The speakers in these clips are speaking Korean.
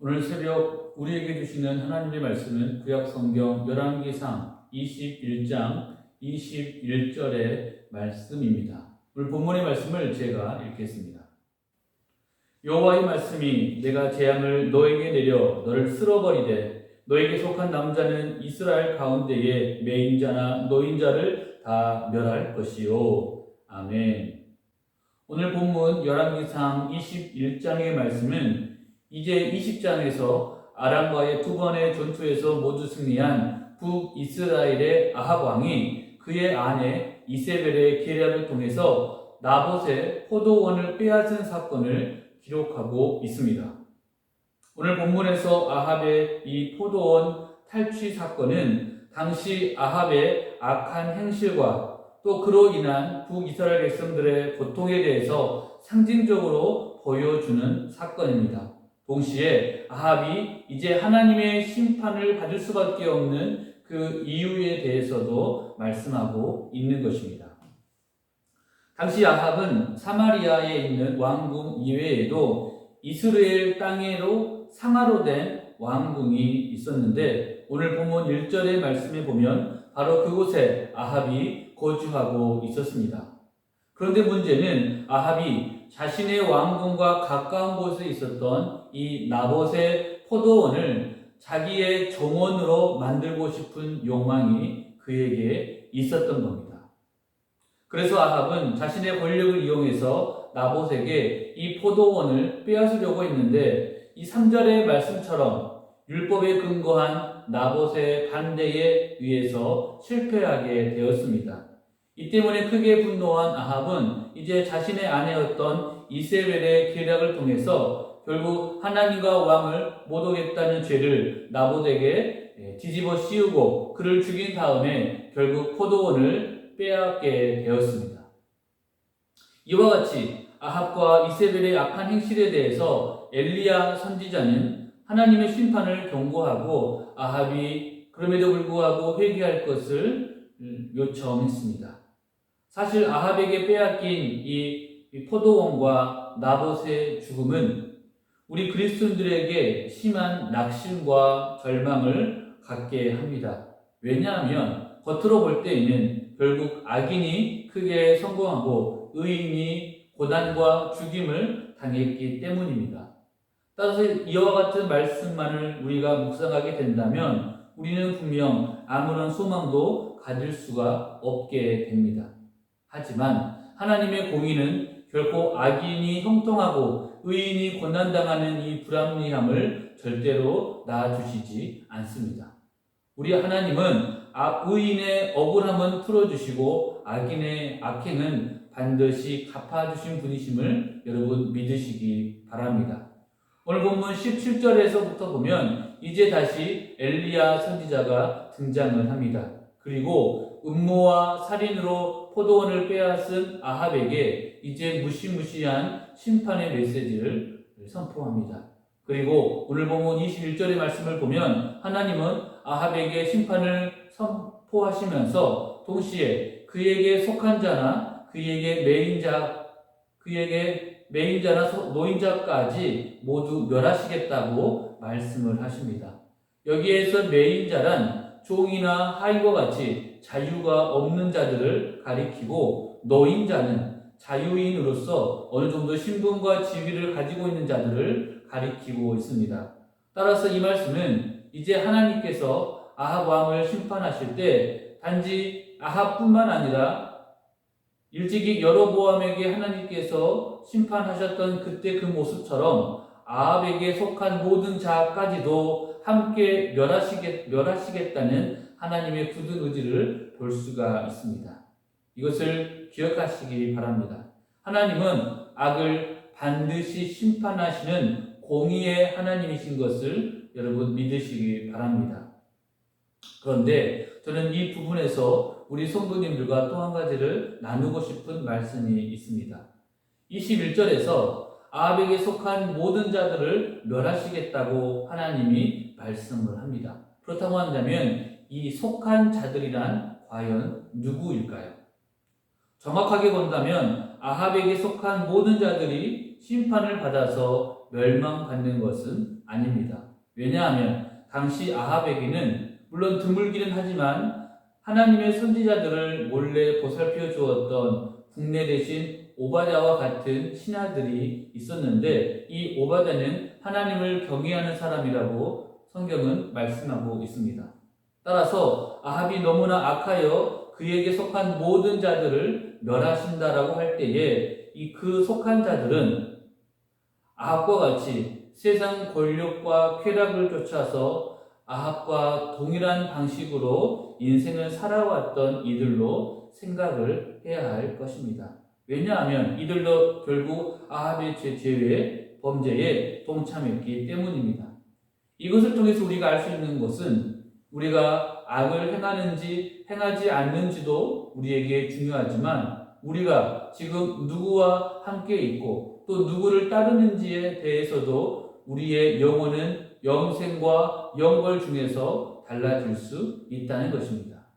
오늘 새벽 우리에게 주시는 하나님의 말씀은 구약성경 열왕기상 21장 21절의 말씀입니다. 오늘 본문의 말씀을 제가 읽겠습니다. 여호와의 말씀이 내가 재앙을 너에게 내려 너를 쓸어버리되 너에게 속한 남자는 이스라엘 가운데에 매인자나 노인자를 다 멸할 것이요. 아멘. 오늘 본문 열왕기상 21장의 말씀은 이제 20장에서 아람과의 두 번의 전투에서 모두 승리한 북이스라엘의 아합 왕이 그의 아내 이세벨의 계략을 통해서 나봇의 포도원을 빼앗은 사건을 기록하고 있습니다. 오늘 본문에서 아합의 이 포도원 탈취 사건은 당시 아합의 악한 행실과 또 그로 인한 북이스라엘 백성들의 고통에 대해서 상징적으로 보여주는 사건입니다. 동시에 아합이 이제 하나님의 심판을 받을 수밖에 없는 그 이유에 대해서도 말씀하고 있는 것입니다. 당시 아합은 사마리아에 있는 왕궁 이외에도 이스라엘 땅에로 상하로 된 왕궁이 있었는데 오늘 본문 1절의 말씀에 보면 바로 그곳에 아합이 거주하고 있었습니다. 그런데 문제는 아합이 자신의 왕궁과 가까운 곳에 있었던 이 나봇의 포도원을 자기의 정원으로 만들고 싶은 욕망이 그에게 있었던 겁니다. 그래서 아합은 자신의 권력을 이용해서 나봇에게 이 포도원을 빼앗으려고 했는데 이 3절의 말씀처럼 율법에 근거한 나봇의 반대에 의해서 실패하게 되었습니다. 이 때문에 크게 분노한 아합은 이제 자신의 아내였던 이세벨의 계략을 통해서 결국 하나님과 왕을 모독했다는 죄를 나봇에게 뒤집어 씌우고 그를 죽인 다음에 결국 포도원을 빼앗게 되었습니다. 이와 같이 아합과 이세벨의 악한 행실에 대해서 엘리야 선지자는 하나님의 심판을 경고하고 아합이 그럼에도 불구하고 회개할 것을 요청했습니다. 사실 아합에게 빼앗긴 이 포도원과 나봇의 죽음은 우리 그리스도인들에게 심한 낙심과 절망을 갖게 합니다. 왜냐하면 겉으로 볼 때에는 결국 악인이 크게 성공하고 의인이 고난과 죽임을 당했기 때문입니다. 따라서 이와 같은 말씀만을 우리가 묵상하게 된다면 우리는 분명 아무런 소망도 가질 수가 없게 됩니다. 하지만 하나님의 공의는 결코 악인이 형통하고 의인이 고난당하는 이 불합리함을 절대로 놔두시지 않습니다. 우리 하나님은 의인의 억울함은 풀어주시고 악인의 악행은 반드시 갚아주신 분이심을 여러분 믿으시기 바랍니다. 오늘 본문 17절에서부터 보면 이제 다시 엘리야 선지자가 등장을 합니다. 그리고 음모와 살인으로 포도원을 빼앗은 아합에게 이제 무시무시한 심판의 메시지를 선포합니다. 그리고 오늘 본문 21절의 말씀을 보면 하나님은 아합에게 심판을 선포하시면서 동시에 그에게 속한 자나 그에게 매인자나 노인자까지 모두 멸하시겠다고 말씀을 하십니다. 여기에서 매인자란 종이나 하인과 같이 자유가 없는 자들을 가리키고 노인자는 자유인으로서 어느 정도 신분과 지위를 가지고 있는 자들을 가리키고 있습니다. 따라서 이 말씀은 이제 하나님께서 아합 왕을 심판하실 때 단지 아합뿐만 아니라 일찍이 여로보암에게 하나님께서 심판하셨던 그때 그 모습처럼 아합에게 속한 모든 자까지도 함께 멸하시겠다는 하나님의 굳은 의지를 볼 수가 있습니다. 이것을 기억하시기 바랍니다. 하나님은 악을 반드시 심판하시는 공의의 하나님이신 것을 여러분 믿으시기 바랍니다. 그런데 저는 이 부분에서 우리 성도님들과 또 한 가지를 나누고 싶은 말씀이 있습니다. 21절에서 아합에게 속한 모든 자들을 멸하시겠다고 하나님이 말씀을 합니다. 그렇다고 한다면 이 속한 자들이란 과연 누구일까요? 정확하게 본다면 아합에게 속한 모든 자들이 심판을 받아서 멸망받는 것은 아닙니다. 왜냐하면 당시 아합에게는 물론 드물기는 하지만 하나님의 선지자들을 몰래 보살펴 주었던 국내 대신 오바댜와 같은 신하들이 있었는데, 이 오바댜는 하나님을 경외하는 사람이라고 성경은 말씀하고 있습니다. 따라서 아합이 너무나 악하여 그에게 속한 모든 자들을 멸하신다라고 할 때에 그 속한 자들은 아합과 같이 세상 권력과 쾌락을 쫓아서 아합과 동일한 방식으로 인생을 살아왔던 이들로 생각을 해야 할 것입니다. 왜냐하면 이들도 결국 아합의 죄의 범죄에 동참했기 때문입니다. 이것을 통해서 우리가 알 수 있는 것은 우리가 악을 행하는지 행하지 않는지도 우리에게 중요하지만, 우리가 지금 누구와 함께 있고 또 누구를 따르는지에 대해서도 우리의 영혼은 영생과 영벌 중에서 달라질 수 있다는 것입니다.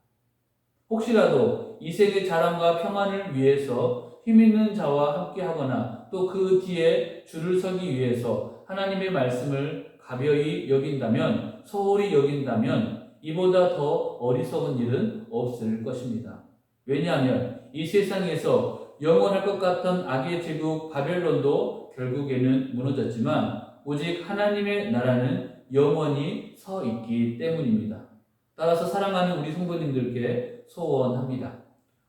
혹시라도 이 세계 자랑과 평안을 위해서 힘있는 자와 함께 하거나 또 그 뒤에 줄을 서기 위해서 하나님의 말씀을 가벼이 여긴다면, 소홀히 여긴다면 이보다 더 어리석은 일은 없을 것입니다. 왜냐하면 이 세상에서 영원할 것 같던 악의 제국 바벨론도 결국에는 무너졌지만 오직 하나님의 나라는 영원히 서 있기 때문입니다. 따라서 사랑하는 우리 성도님들께 소원합니다.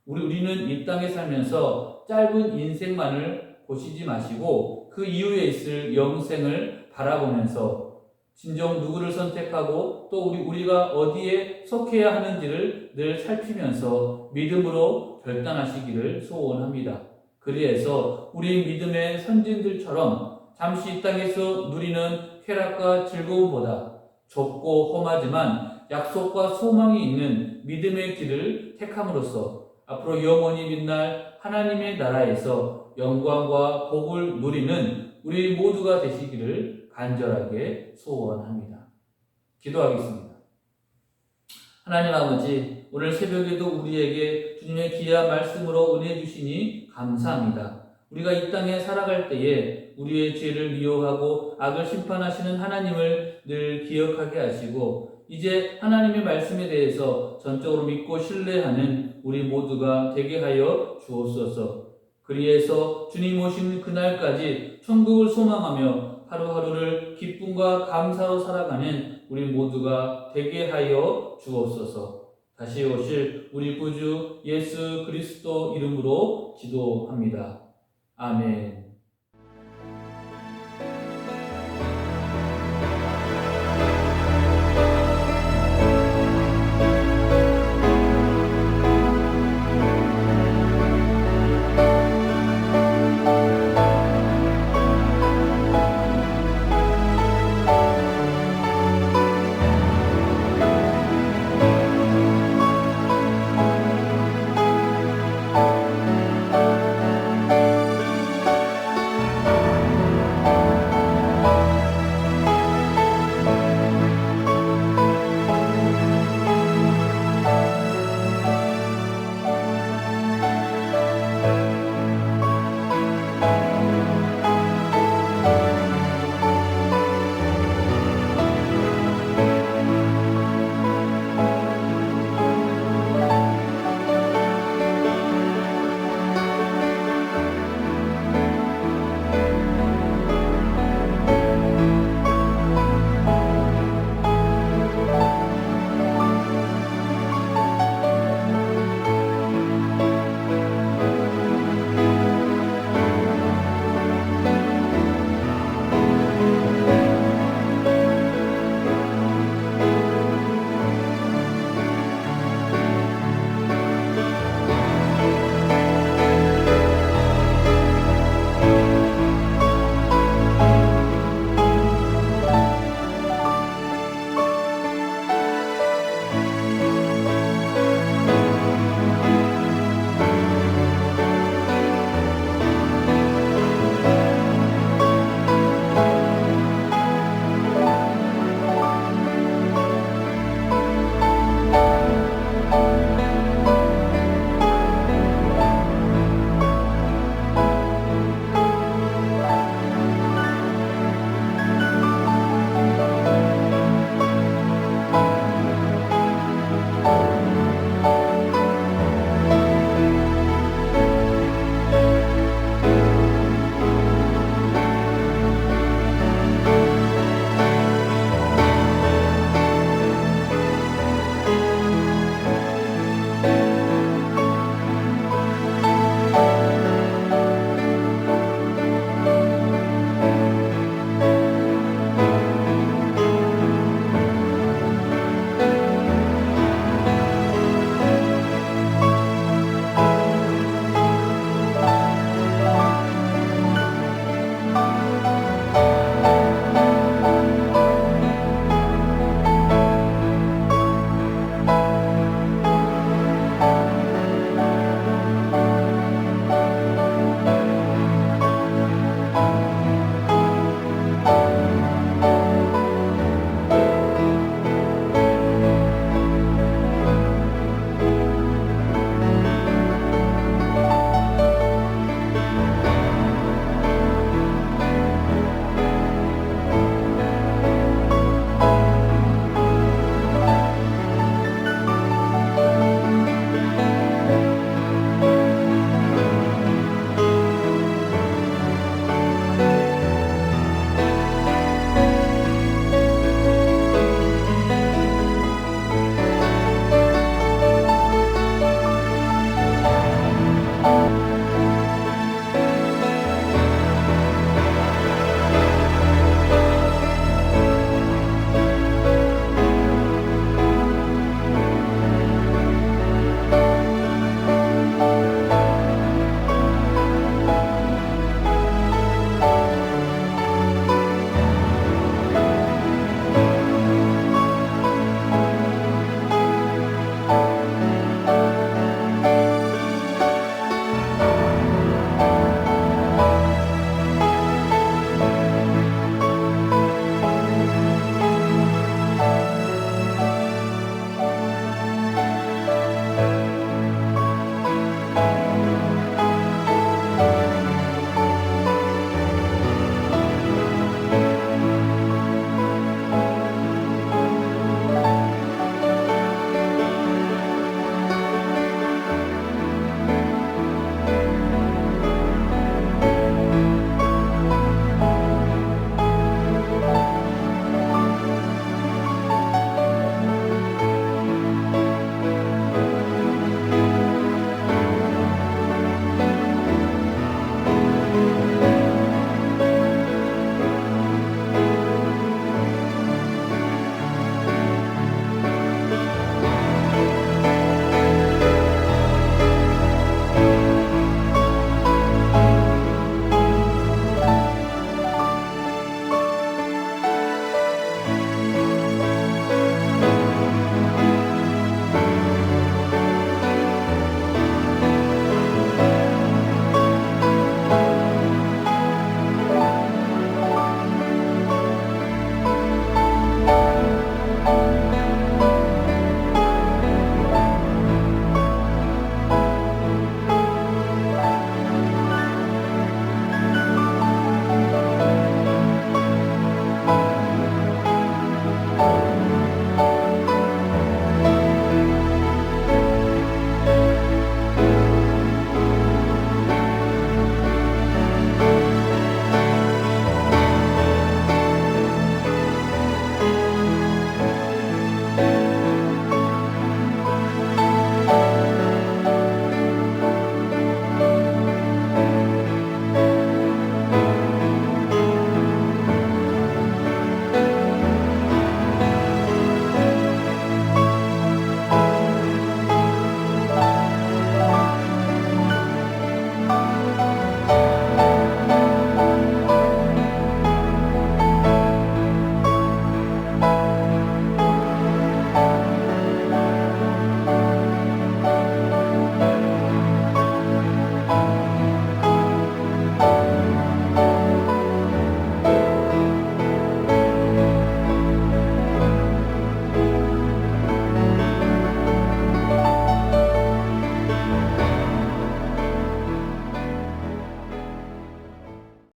우리는 이 땅에 살면서 짧은 인생만을 보시지 마시고 그 이후에 있을 영생을 바라보면서 진정 누구를 선택하고 또 우리가 어디에 속해야 하는지를 늘 살피면서 믿음으로 결단하시기를 소원합니다. 그래서 우리 믿음의 선진들처럼 잠시 이 땅에서 누리는 쾌락과 즐거움보다 좁고 험하지만 약속과 소망이 있는 믿음의 길을 택함으로써 앞으로 영원히 빛날 하나님의 나라에서 영광과 복을 누리는 우리 모두가 되시기를 간절하게 소원합니다. 기도하겠습니다. 하나님 아버지, 오늘 새벽에도 우리에게 주님의 귀한 말씀으로 은혜 주시니 감사합니다. 우리가 이 땅에 살아갈 때에 우리의 죄를 미워하고 악을 심판하시는 하나님을 늘 기억하게 하시고, 이제 하나님의 말씀에 대해서 전적으로 믿고 신뢰하는 우리 모두가 되게 하여 주옵소서. 그리해서 주님 오신 그날까지 천국을 소망하며 하루하루를 기쁨과 감사로 살아가는 우리 모두가 되게 하여 주옵소서. 다시 오실 우리 구주 예수 그리스도 이름으로 기도합니다. 아멘.